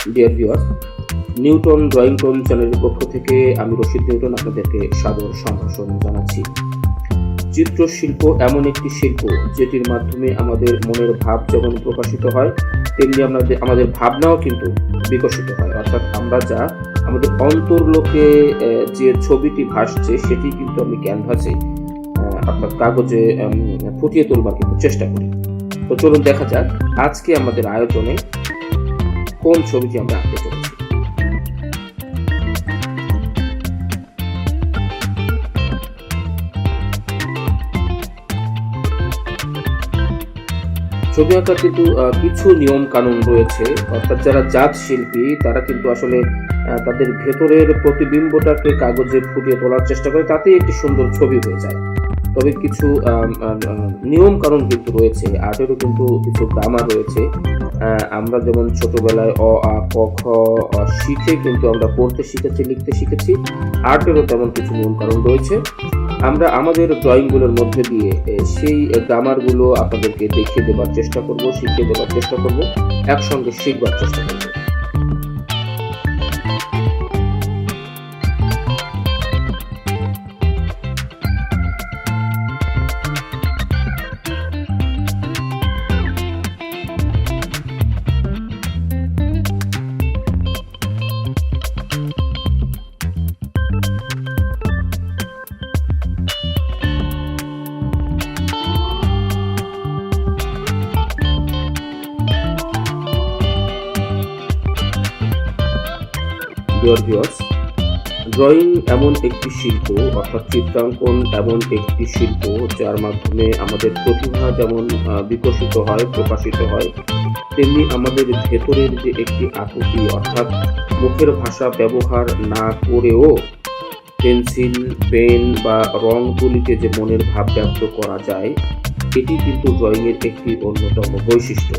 Dear viewer, Newton drawing tone চ্যানেলের পক্ষ থেকে আমি রশিদ নিউটন আপনাদেরকে সাদর সম্ভাষণ জানাচ্ছি। চিত্রশিল্প এমন একটি শিল্প যেটির মাধ্যমে আমাদের মনের ভাব যেমন প্রকাশিত হয়, তেমনি আমাদের ভাবনাও কিন্তু বিকশিত হয়। অর্থাৎ আমরা যা আমাদের অন্তর্লোকে যে ছবিটি ভাসছে সেটি কিন্তু আমি ক্যানভাসে অর্থাৎ কাগজে ফুটিয়ে তোলবার কিন্তু চেষ্টা করি। তো চলুন দেখা যাক আজকে আমাদের আয়োজনে কোন ছবিটি আমরা আঁকতে চলেছি। ছবি আঁকার কিন্তু কিছু নিয়ম কানুন রয়েছে। অর্থাৎ যারা জাত শিল্পী তারা কিন্তু আসলে তাদের ভেতরের প্রতিবিম্বটাকে কাগজে ফুটিয়ে তোলার চেষ্টা করে, তাতেই একটি সুন্দর ছবি হয়ে যায়। তবে কিছু নিয়ম কানুন কিন্তু রয়েছে, আর্টেরও কিন্তু কিছু গ্রামার রয়েছে। আমরা যেমন ছোটবেলায় অ আ ক খ শিখে কিন্তু আমরা পড়তে শিখেছি, লিখতে শিখেছি, আর্টেরও তেমন কিছু নিয়ম কানুন রয়েছে। আমরা আমাদের ড্রয়িংগুলোর মধ্যে দিয়ে সেই গ্রামারগুলো আপনাদেরকে দেখিয়ে দেবার চেষ্টা করব, শিখিয়ে দেবার চেষ্টা করব, একসঙ্গে শিখবার চেষ্টা করব। ডিয়ার ভিউয়ার্স, ড্রয়িং এমন একটি শিল্প, অর্থাৎ চিত্রাঙ্কন এমন একটি শিল্প যার মাধ্যমে আমাদের প্রতিভা যেমন বিকশিত হয়, প্রকাশিত হয়, তেমনি আমাদের ভেতরের যে একটি আকুতি, অর্থাৎ মুখের ভাষা ব্যবহার না করেও পেন্সিল, পেন বা রং তুলিতে যে মনের ভাব ব্যক্ত করা যায়, এটি কিন্তু ড্রয়িংয়ের একটি অন্যতম বৈশিষ্ট্য।